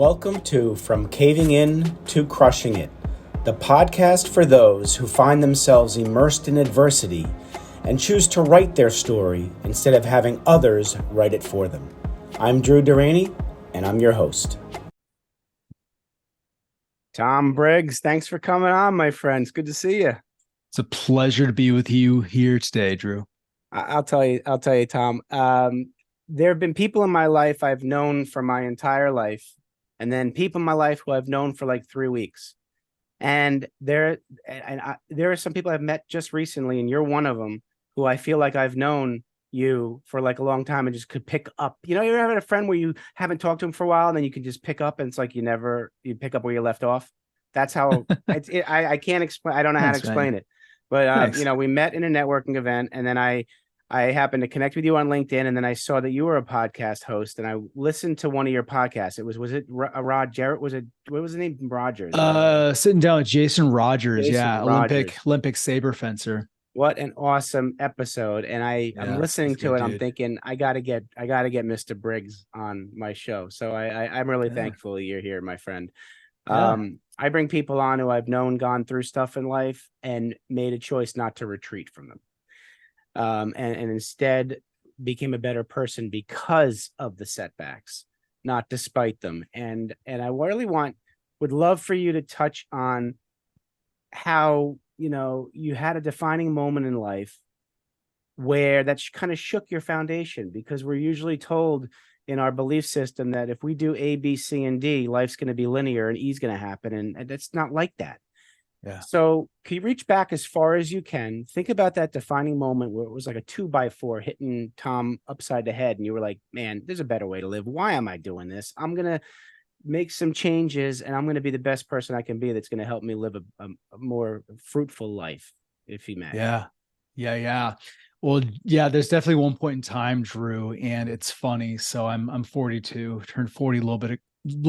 Welcome to From Caving In to Crushing It, the podcast for those who find themselves immersed in adversity and choose to write their story instead of having others write it for them. I'm Deraney, and I'm your host. Tom Briggs, thanks for coming on, my friends. Good to see you. It's a pleasure to be with you here today, Drew. I'll tell you, Tom. There have been people in my life I've known for my entire life, and then people in my life who I've known for like 3 weeks. And there are some people I've met just recently, and you're one of them, who I feel like I've known you for like a long time and just could pick up. You know, you ever had a friend where you haven't talked to him for a while, and then you can just pick up, and it's like you pick up where you left off. That's how I can't explain. I don't know how to explain it, but we met in a networking event, and then I happened to connect with you on LinkedIn, and then I saw that you were a podcast host, and I listened to one of your podcasts. Was it Rod Jarrett? What was the name? Rogers. Sitting down with Jason Rogers. Rogers. Olympic saber fencer. What an awesome episode. And I'm listening to it. Dude. I'm thinking I gotta get Mr. Briggs on my show. So I'm really thankful you're here, my friend. Yeah. I bring people on who I've known gone through stuff in life and made a choice not to retreat from them. And instead became a better person because of the setbacks, not despite them. And I really would love for you to touch on how, you had a defining moment in life where that kind of shook your foundation, because we're usually told in our belief system that if we do A, B, C, and D, life's going to be linear and E's going to happen. And it's not like that. Yeah. So can you reach back as far as you can? Think about that defining moment where it was like a 2x4 hitting Tom upside the head. And you were like, man, there's a better way to live. Why am I doing this? I'm going to make some changes, and I'm going to be the best person I can be. That's going to help me live a more fruitful life, if you may. Yeah. Well, yeah, there's definitely one point in time, Drew, and it's funny. So I'm 42, turned 40 a little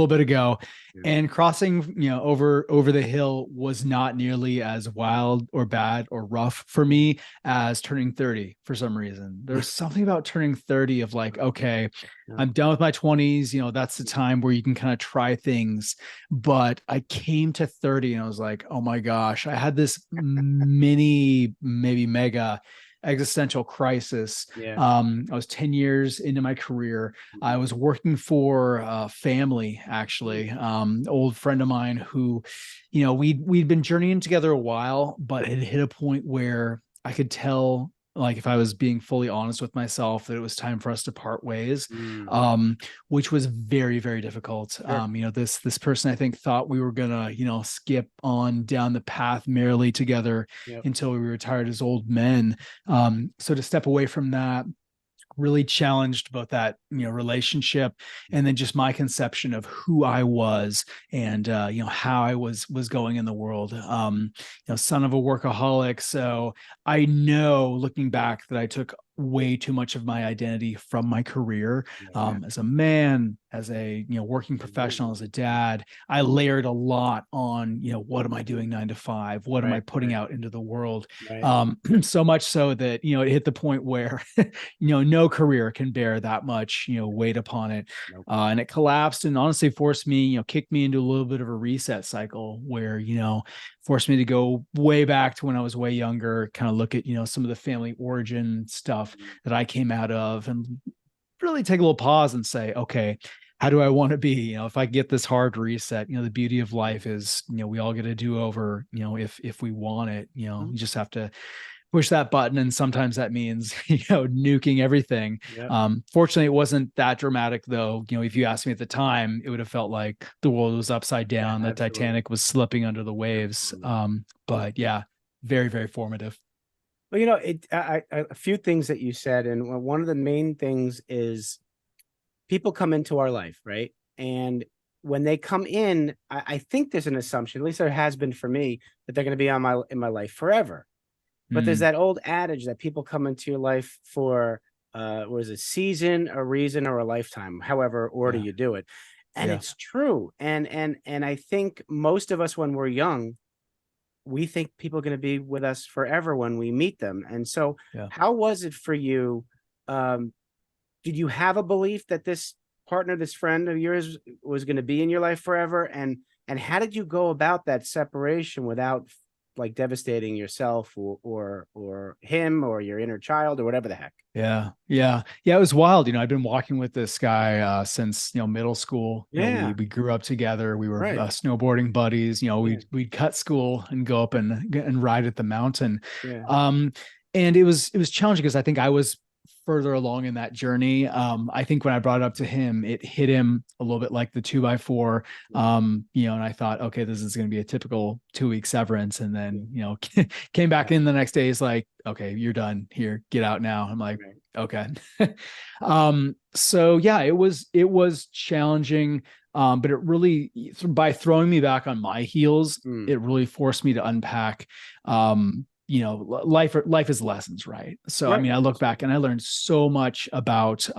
bit ago, and crossing, over the hill was not nearly as wild or bad or rough for me as turning 30 for some reason. There's something about turning 30 of like, okay, I'm done with my 20s. That's the time where you can kind of try things. But I came to 30 and I was like, oh my gosh, I had this maybe mega existential crisis. I was 10 years into my career. I was working for a family, actually, old friend of mine who, we'd been journeying together a while, but it hit a point where I could tell, like, if I was being fully honest with myself, that it was time for us to part ways, which was very, very difficult. Sure. This person, I think, thought we were gonna, skip on down the path merrily together until we retired as old men. So to step away from that really challenged both that, relationship, and then just my conception of who I was and, how I was going in the world. Son of a workaholic. So I know, looking back, that I took way too much of my identity from my career, as a man, as a working professional, as a dad. I layered a lot on what am I doing 9 to 5, what am I putting out into the world, so much so that it hit the point where no career can bear that much weight upon it. And it collapsed, and honestly forced me, kicked me into a little bit of a reset cycle where forced me to go way back to when I was way younger, kind of look at some of the family origin stuff that I came out of, and really take a little pause and say, okay, how do I want to be? If I get this hard reset, the beauty of life is, we all get a do-over, if we want it. You just have to push that button, and sometimes that means nuking everything. Fortunately, it wasn't that dramatic, though. If you asked me at the time, it would have felt like the world was upside down, the Titanic was slipping under the waves. But yeah, very, very formative. Well, a few things that you said, and one of the main things is people come into our life, right? And when they come in, I think there's an assumption, at least there has been for me, that they're going to be in my life forever. But there's that old adage that people come into your life for was a season, a reason, or a lifetime, however order you do it. And it's true. And I think most of us, when we're young, we think people are going to be with us forever when we meet them. And so how was it for you? Did you have a belief that this partner, this friend of yours, was going to be in your life forever? And how did you go about that separation without like devastating yourself or him or your inner child or whatever the heck? Yeah. It was wild. I'd been walking with this guy since, middle school. Yeah. We grew up together. We were Right. snowboarding buddies. Yeah. We'd cut school and go up and ride at the mountain. Yeah. And it was challenging because I think I was further along in that journey. I think when I brought it up to him, it hit him a little bit like the 2x4. And I thought, okay, this is going to be a typical 2-week severance. And then, came back in the next day. He's like, okay, you're done here. Get out now. I'm like, okay. So yeah, it was challenging. But it really, by throwing me back on my heels, it really forced me to unpack, life is lessons, right? So, I mean, I look back and I learned so much about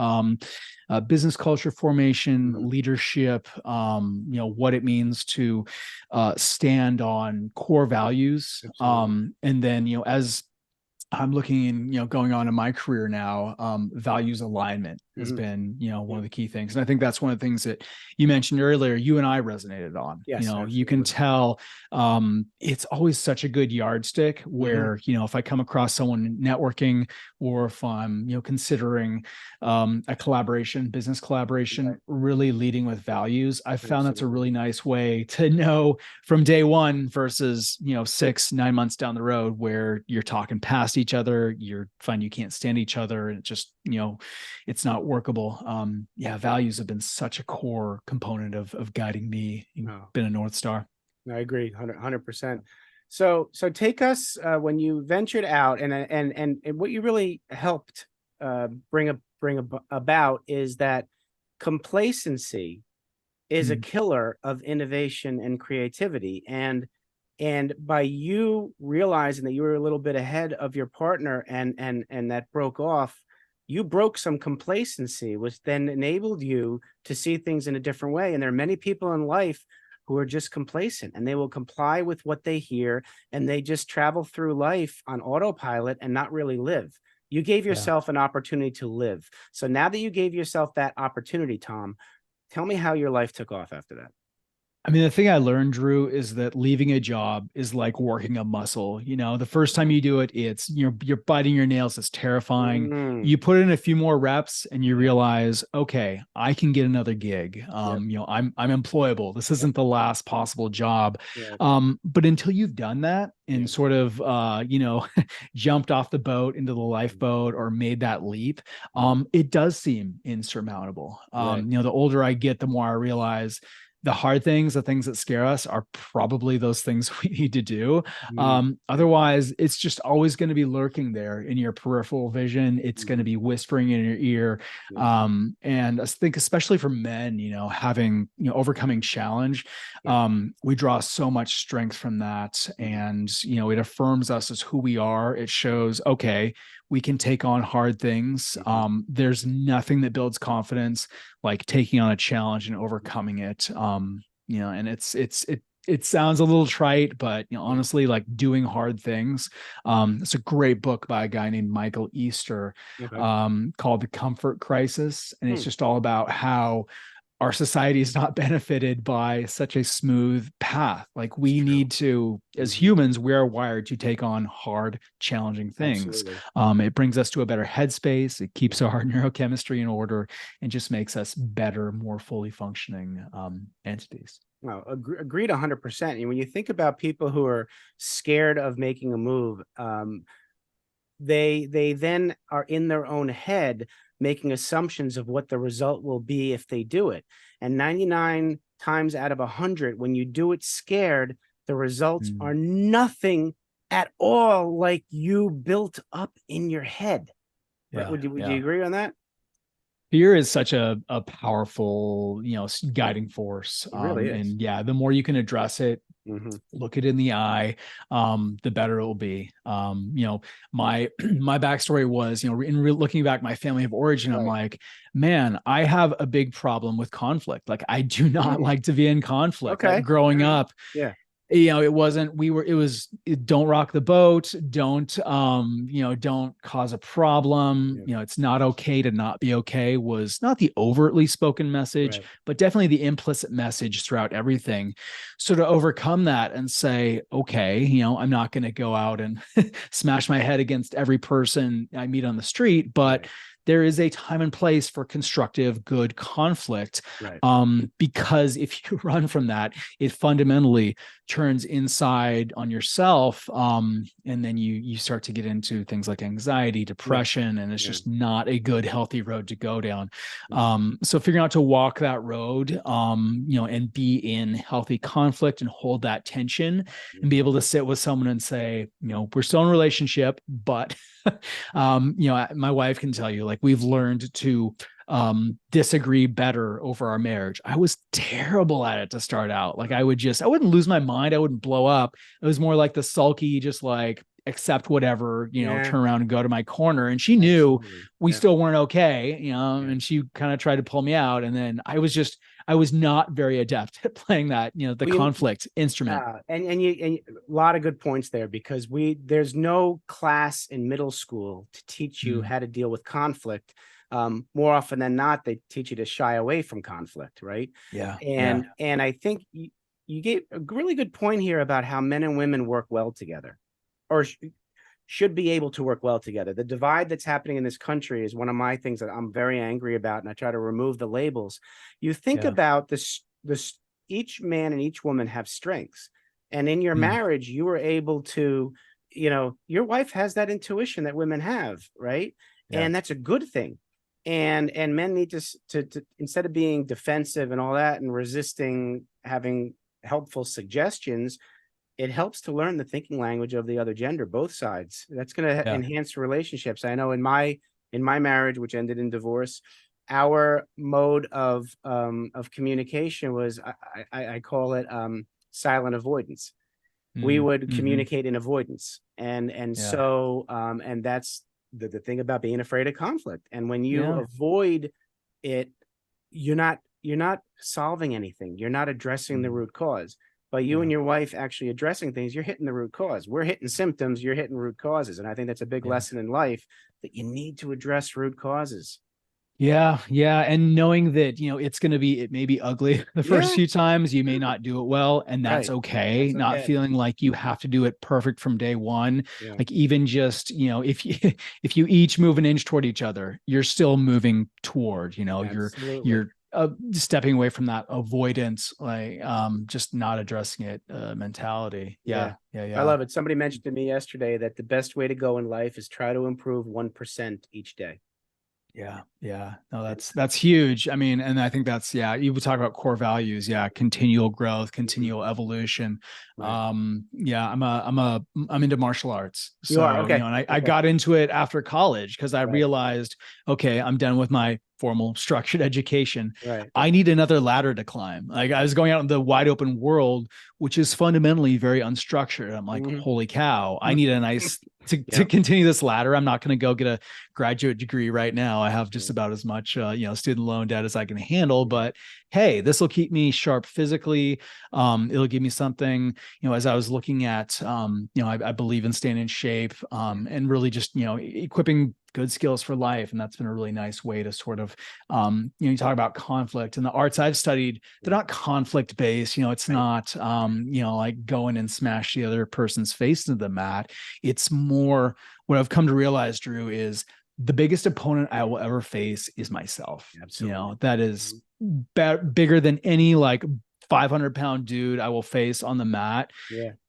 business culture formation, leadership, what it means to stand on core values. And then, as I'm looking in, going on in my career now, values alignment has been, one of the key things. And I think that's one of the things that you mentioned earlier, you and I resonated on. Yes, You can tell it's always such a good yardstick where, if I come across someone networking or if I'm, considering a collaboration, business collaboration, really leading with values, I found that's a really nice way to know from day one versus, 6-9 months down the road where you're talking past each other, you find you can't stand each other, and it just, it's not workable. Values have been such a core component of guiding me. Been a North Star. I agree 100%. So take us when you ventured out and what you really helped bring about is that complacency is a killer of innovation and creativity. And by you realizing that you were a little bit ahead of your partner and that broke off, you broke some complacency, which then enabled you to see things in a different way. And there are many people in life who are just complacent, and they will comply with what they hear, and they just travel through life on autopilot and not really live. You gave yourself an opportunity to live. So now that you gave yourself that opportunity, Tom, tell me how your life took off after that. I mean, the thing I learned, Drew, is that leaving a job is like working a muscle. The first time you do it, it's you're biting your nails. It's terrifying. You put in a few more reps and you realize, okay, I can get another gig. I'm employable. This isn't the last possible job. But until you've done that and sort of, jumped off the boat into the lifeboat or made that leap, it does seem insurmountable. The older I get, the more I realize the hard things, the things that scare us, are probably those things we need to do. Otherwise, it's just always going to be lurking there in your peripheral vision. It's going to be whispering in your ear. And I think, especially for men, having, overcoming challenge, we draw so much strength from that. And, it affirms us as who we are. It shows, okay, we can take on hard things. There's nothing that builds confidence like taking on a challenge and overcoming it. And it sounds a little trite, but honestly, like doing hard things. It's a great book by a guy named Michael Easter, called The Comfort Crisis. And it's just all about how our society is not benefited by such a smooth path. Like we need to, as humans, we are wired to take on hard, challenging things. It brings us to a better headspace. It keeps our neurochemistry in order and just makes us better, more fully functioning entities. Well, agreed 100%. And when you think about people who are scared of making a move, they then are in their own head making assumptions of what the result will be if they do it. And 99 times out of 100, when you do it scared, the results are nothing at all like you built up in your head. Right? Would you agree on that? Fear is such a powerful, guiding force. It really is. And the more you can address it, look it in the eye, the better it will be. My backstory was, looking back, my family of origin, I'm like, man, I have a big problem with conflict. Like I do not like to be in conflict. Like, growing up, it wasn't, don't rock the boat. Don't, don't cause a problem. Yeah. It's not okay to not be okay was not the overtly spoken message, Right. but definitely the implicit message throughout everything. So to overcome that and say, okay, I'm not going to go out and smash my head against every person I meet on the street, but Right. there is a time and place for constructive, good conflict. Right. Because if you run from that, it fundamentally turns inside on yourself. And then you start to get into things like anxiety, depression, and it's just not a good, healthy road to go down. So figuring out to walk that road, and be in healthy conflict and hold that tension and be able to sit with someone and say, we're still in a relationship, but my wife can tell you, like, we've learned to disagree better over our marriage. I was terrible at it to start out. Like, I wouldn't lose my mind. I wouldn't blow up. It was more like the sulky, just like accept whatever, turn around and go to my corner. And she knew we still weren't okay, and she kind of tried to pull me out. And then I was not very adept at playing that, the conflict instrument. And a lot of good points there, because there's no class in middle school to teach you how to deal with conflict. More often than not, they teach you to shy away from conflict, right? Yeah. And I think you gave a really good point here about how men and women work well together, or should be able to work well together. The divide that's happening in this country is one of my things that I'm very angry about, and I try to remove the labels. You think about this, each man and each woman have strengths, and in your marriage, you were able to, your wife has that intuition that women have, right? And that's a good thing. And men need to instead of being defensive and all that and resisting having helpful suggestions, it helps to learn the thinking language of the other gender, both sides. That's going to enhance relationships. I know in my marriage, which ended in divorce, our mode of communication was, I call it silent avoidance. We would communicate in avoidance, and so that's the thing about being afraid of conflict. And when you avoid it, you're not solving anything. You're not addressing the root cause. By you and your wife actually addressing things, you're hitting the root cause. We're hitting symptoms, you're hitting root causes. And I think that's a big lesson in life, that you need to address root causes. Yeah. And knowing that, it may be ugly the first few times, you may not do it well, and that's okay. Not feeling like you have to do it perfect from day one. Like, even just, if you each move an inch toward each other, you're still moving toward, you're stepping away from that avoidance, like just not addressing it mentality. Yeah. I love it. Somebody mentioned to me yesterday that the best way to go in life is try to improve 1% each day. Yeah. No, that's huge. I mean, and I think that's, you would talk about core values. Continual growth, continual evolution. I'm into martial arts. So, you are, okay. And I got into it after college because I realized, okay, I'm done with my formal structured education. I need another ladder to climb. Like, I was going out in the wide open world, which is fundamentally very unstructured. I'm like, holy cow, I need a nice to continue this ladder. I'm not going to go get a graduate degree right now. I have just about as much, student loan debt as I can handle, but hey, this will keep me sharp physically. It'll give me something, as I was looking at, I believe in staying in shape, and really just, equipping good skills for life. And that's been a really nice way to sort of, you talk about conflict, and the arts I've studied, they're not conflict based. It's not, like going and smash the other person's face into the mat. It's more, what I've come to realize, Drew, is the biggest opponent I will ever face is myself. Absolutely. That is bigger than any like 500-pound dude I will face on the mat.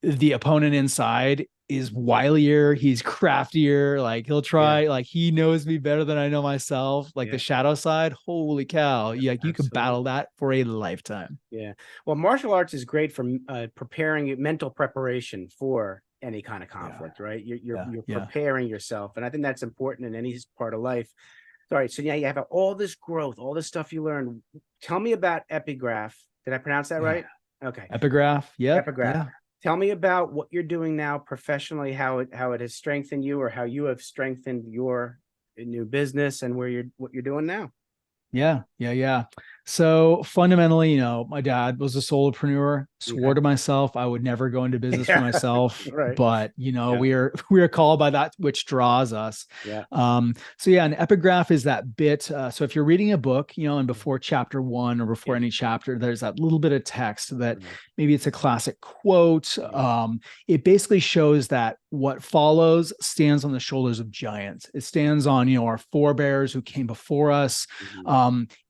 The opponent inside is wilier, he's craftier, like he'll try, like he knows me better than I know myself. Like the shadow side, holy cow, you could battle that for a lifetime. Well, martial arts is great for preparing you, mental preparation for any kind of conflict, right? You're preparing yourself, and I think that's important in any part of life. All right, so you have all this growth, all this stuff you learned. Tell me about Epigraph. Did I pronounce that right? Okay. Epigraph. Epigraph. Tell me about what you're doing now professionally, how it has strengthened you, or how you have strengthened your new business, and what you're doing now. So fundamentally, my dad was a solopreneur, swore to myself I would never go into business for myself, Right. but Yeah. we are called by that which draws us. Yeah. So yeah, an epigraph is that bit. So if you're reading a book, and before chapter one or before any chapter, there's that little bit of text that maybe it's a classic quote. It basically shows that what follows stands on the shoulders of giants. It stands on, our forebears who came before us.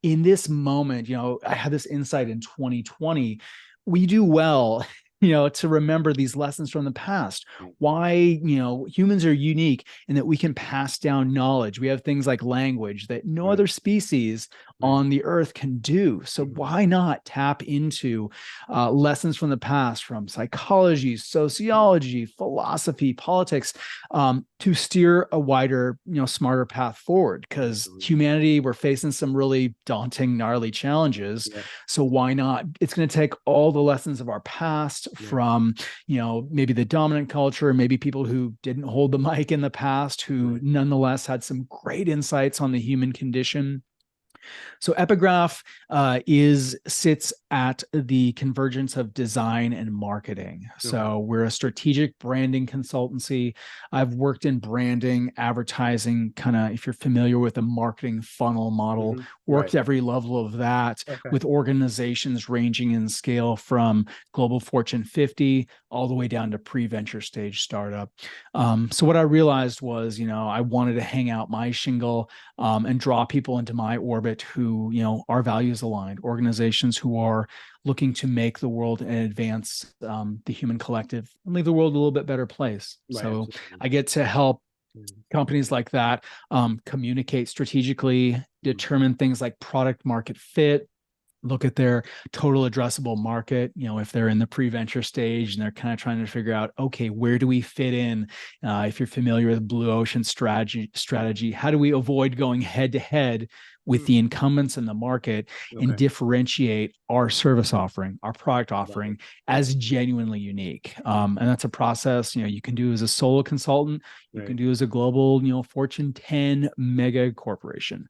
In this moment, I had this insight in 2020. We do well, to remember these lessons from the past. Why, humans are unique in that we can pass down knowledge. We have things like language that no other species on the earth can do. So why not tap into lessons from the past, from psychology, sociology, philosophy, politics, to steer a wider, smarter path forward? Because humanity, we're facing some really daunting, gnarly challenges. So why not? It's going to take all the lessons of our past from, maybe the dominant culture, maybe people who didn't hold the mic in the past, who nonetheless had some great insights on the human condition. So Epigraph sits at the convergence of design and marketing. So we're a strategic branding consultancy. I've worked in branding, advertising, kind of, if you're familiar with the marketing funnel model, worked every level of that with organizations ranging in scale from global Fortune 50 all the way down to pre-venture stage startup. So what I realized was, I wanted to hang out my shingle and draw people into my orbit who, our values aligned, organizations who are looking to make the world and advance the human collective and leave the world a little bit better place. So I get to help companies like that communicate strategically, determine things like product market fit, look at their total addressable market, if they're in the pre-venture stage and they're kind of trying to figure out, okay, where do we fit in? If you're familiar with blue ocean strategy, how do we avoid going head to head with the incumbents in the market and differentiate our service offering, our product offering as genuinely unique? And that's a process, you can do as a solo consultant, you can do as a global, Fortune 10 mega corporation.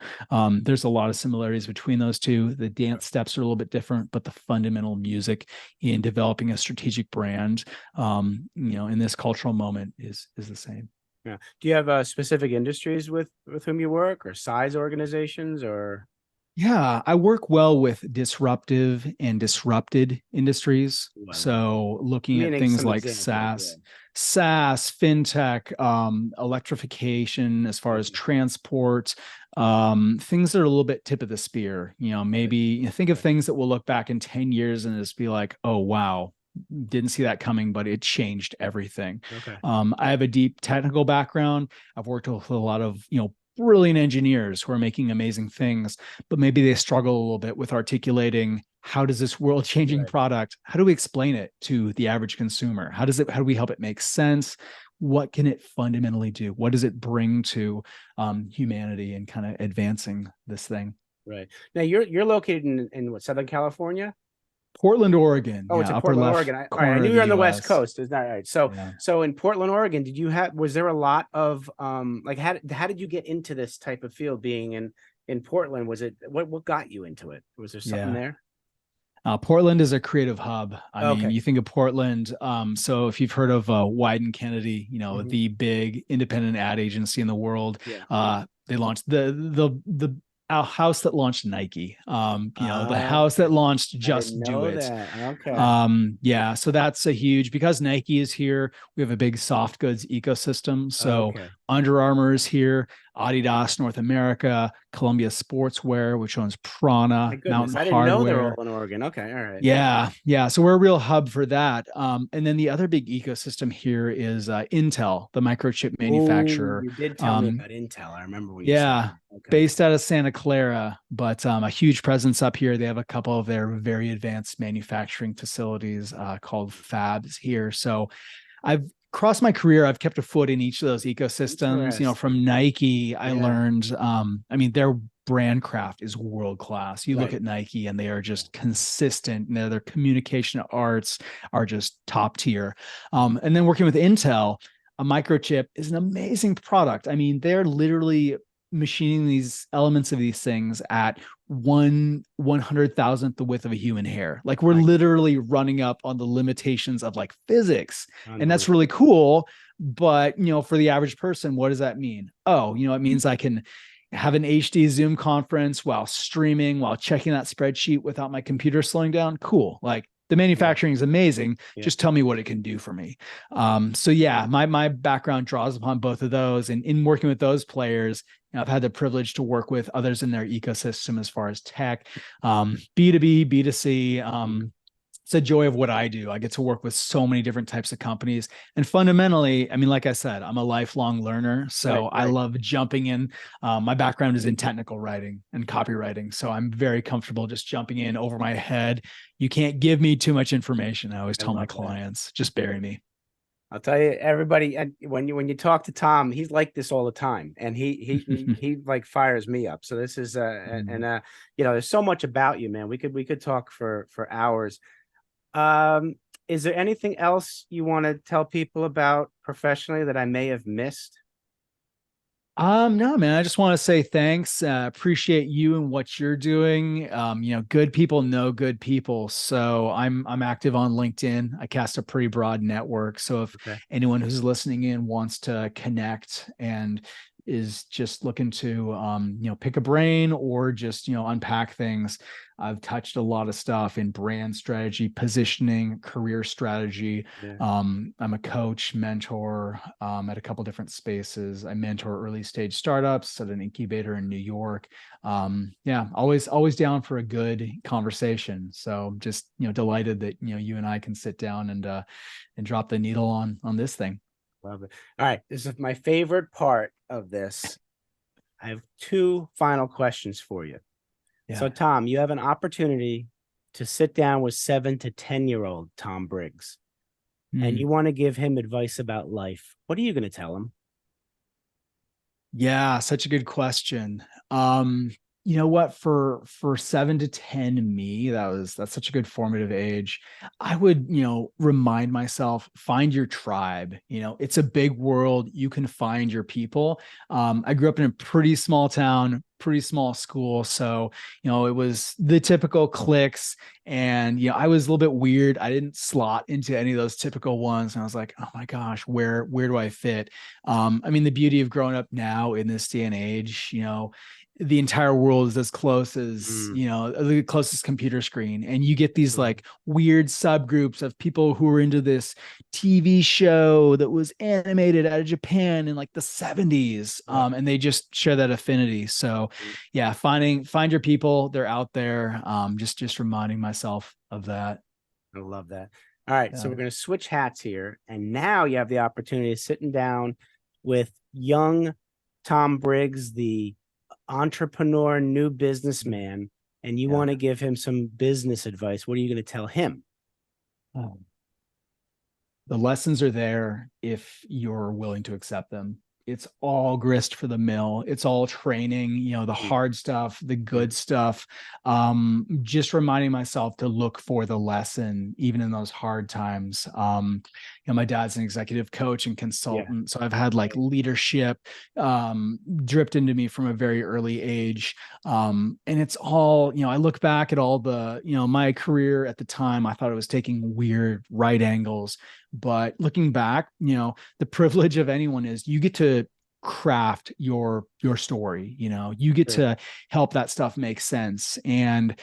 There's a lot of similarities between those two. The dance steps are a little bit different, but the fundamental music in developing a strategic brand, in this cultural moment is the same. Yeah. Do you have specific industries with whom you work, or size organizations, or? Yeah, I work well with disruptive and disrupted industries. So looking at things like SaaS, fintech, electrification, as far as transport, things that are a little bit tip of the spear. Maybe think of things that we'll look back in 10 years and just be like, oh, wow, didn't see that coming, but it changed everything. I have a deep technical background. I've worked with a lot of, brilliant engineers who are making amazing things, but maybe they struggle a little bit with articulating, how does this world changing product, how do we explain it to the average consumer? How do we help it make sense? What can it fundamentally do? What does it bring to humanity and kind of advancing this thing? Right. Now you're located in what, Southern California? Portland, Oregon. Oh, it's in Portland, Oregon. All right, I knew you were on the West Coast. Is that right? So in Portland, Oregon, was there a lot of like, how did you get into this type of field, being in Portland? Was it what got you into it? Was there something there? Portland is a creative hub. I mean, you think of Portland. So if you've heard of Wyden Kennedy, the big independent ad agency in the world, they launched the house that launched Nike, the house that launched Just Do It. So that's a huge, because Nike is here, we have a big soft goods ecosystem. So Under Armour is here, Adidas North America, Columbia Sportswear, which owns Prana, Mountain I didn't Hardware. know they were all in Oregon. Okay, all right. Yeah. So we're a real hub for that. And then the other big ecosystem here is Intel, the microchip manufacturer. You did tell me about Intel. I remember when you said that. Based out of Santa Clara, but a huge presence up here. They have a couple of their very advanced manufacturing facilities called fabs here. So I've across my career, I've kept a foot in each of those ecosystems. From Nike, I learned, their brand craft is world class. You look at Nike and they are just consistent. Their communication arts are just top tier. And then working with Intel, a microchip is an amazing product. I mean, they're literally machining these elements of these things at 1/100,000th the width of a human hair. Like we're literally running up on the limitations of like physics. And that's really cool. But, for the average person, what does that mean? Oh, it means I can have an HD Zoom conference while streaming, while checking that spreadsheet without my computer slowing down. Cool. Like the manufacturing is amazing. Yeah. Just tell me what it can do for me. So yeah, my background draws upon both of those. And in working with those players, I've had the privilege to work with others in their ecosystem as far as tech, B2B, B2C. It's a joy of what I do. I get to work with so many different types of companies. And fundamentally, I mean, like I said, I'm a lifelong learner. So I love jumping in. My background is in technical writing and copywriting. So I'm very comfortable just jumping in over my head. You can't give me too much information. I always tell my clients, just bury me. I'll tell you, everybody, when you talk to Tom, he's like this all the time, and he like fires me up. So this is there's so much about you, man. We could talk for hours. Is there anything else you want to tell people about professionally that I may have missed? No, man, I just want to say thanks. Appreciate you and what you're doing. Good people know good people. So I'm active on LinkedIn. I cast a pretty broad network. So if anyone who's listening in wants to connect and is just looking to pick a brain or just unpack things, I've touched a lot of stuff in brand strategy, positioning, career strategy. I'm a coach, mentor at a couple different spaces. I mentor early stage startups at an incubator in New York. Always down for a good conversation. So just delighted that you and I can sit down and drop the needle on this thing. Love it. All right, this is my favorite part of this. I have two final questions for you. Yeah. So, Tom, you have an opportunity to sit down with 7 to 10-year-old Tom Briggs, and you want to give him advice about life. What are you going to tell him? Yeah, such a good question. You know what, for 7 to 10 me, that's such a good formative age. I would, remind myself, find your tribe. It's a big world. You can find your people. I grew up in a pretty small town, pretty small school. So, it was the typical cliques, and, I was a little bit weird. I didn't slot into any of those typical ones. And I was like, oh my gosh, where do I fit? I mean, the beauty of growing up now in this day and age, the entire world is as close as, the closest computer screen. And you get these like weird subgroups of people who are into this TV show that was animated out of Japan in like the 70s. And they just share that affinity. So yeah, find your people. They're out there. Just reminding myself of that. I love that. All right. So we're going to switch hats here. And now you have the opportunity of sitting down with young Tom Briggs, the entrepreneur, new businessman, and you want to give him some business advice. What are you going to tell him? The lessons are there if you're willing to accept them. It's all grist for the mill. It's all training, the hard stuff, the good stuff. Just reminding myself to look for the lesson, even in those hard times. My dad's an executive coach and consultant. So I've had like leadership dripped into me from a very early age. And it's all, I look back at all the, my career at the time, I thought it was taking weird right angles. But looking back, the privilege of anyone is you get to craft your story. You get to help that stuff make sense. And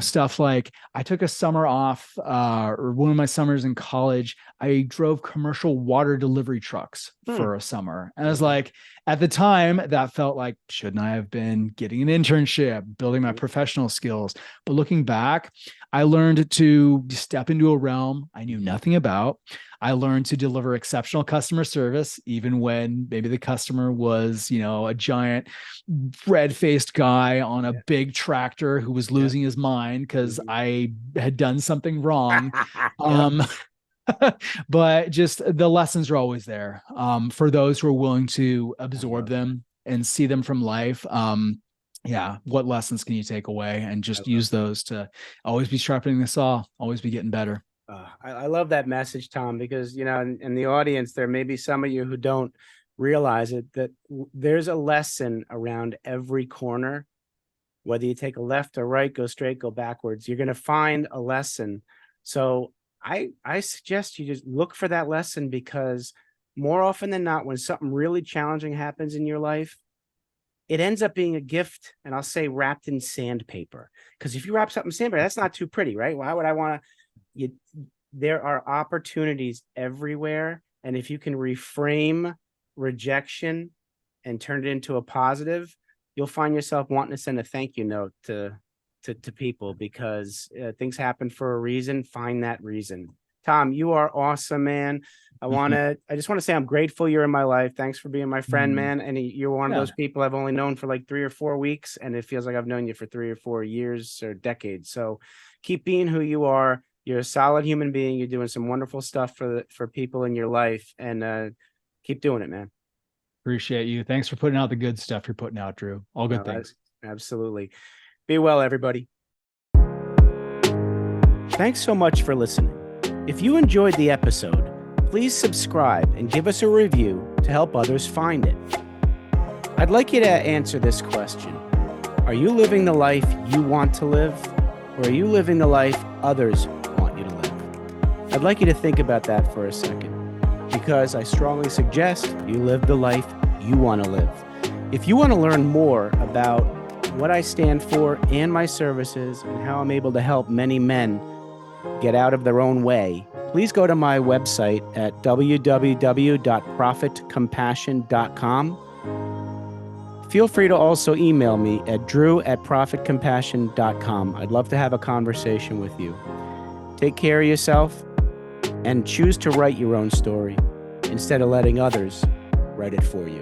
stuff like I took a summer off, or one of my summers in college, I drove commercial water delivery trucks for a summer. And I was like, at the time that felt like, shouldn't I have been getting an internship, building my professional skills? But looking back, I learned to step into a realm I knew nothing about. I learned to deliver exceptional customer service, even when maybe the customer was, a giant red-faced guy on a big tractor who was losing his mind because I had done something wrong. But just the lessons are always there for those who are willing to absorb them and see them from life. What lessons can you take away and just use those to always be sharpening the saw, always be getting better. I love that message, Tom, because, in the audience, there may be some of you who don't realize it, that there's a lesson around every corner. Whether you take a left or right, go straight, go backwards, you're going to find a lesson. So I suggest you just look for that lesson, because more often than not, when something really challenging happens in your life, it ends up being a gift, and I'll say wrapped in sandpaper. Because if you wrap something in sandpaper, that's not too pretty, right? Why would I want to? There are opportunities everywhere, and if you can reframe rejection and turn it into a positive, you'll find yourself wanting to send a thank you note to people, because things happen for a reason. Find that reason. Tom, you are awesome, man. I just want to say I'm grateful you're in my life. Thanks for being my friend, man. And you're one of those people I've only known for like 3 or 4 weeks, and it feels like I've known you for 3 or 4 years or decades. So keep being who you are. You're a solid human being. You're doing some wonderful stuff for people in your life, and keep doing it, man. Appreciate you. Thanks for putting out the good stuff you're putting out, Drew. All good things. Absolutely. Be well, everybody. Thanks so much for listening. If you enjoyed the episode, please subscribe and give us a review to help others find it. I'd like you to answer this question. Are you living the life you want to live, or are you living the life others want you to live? I'd like you to think about that for a second, because I strongly suggest you live the life you want to live. If you want to learn more about what I stand for and my services and how I'm able to help many men get out of their own way, please go to my website at www.profitcompassion.com. Feel free to also email me at drew@profitcompassion.com. I'd love to have a conversation with you. Take care of yourself and choose to write your own story instead of letting others write it for you.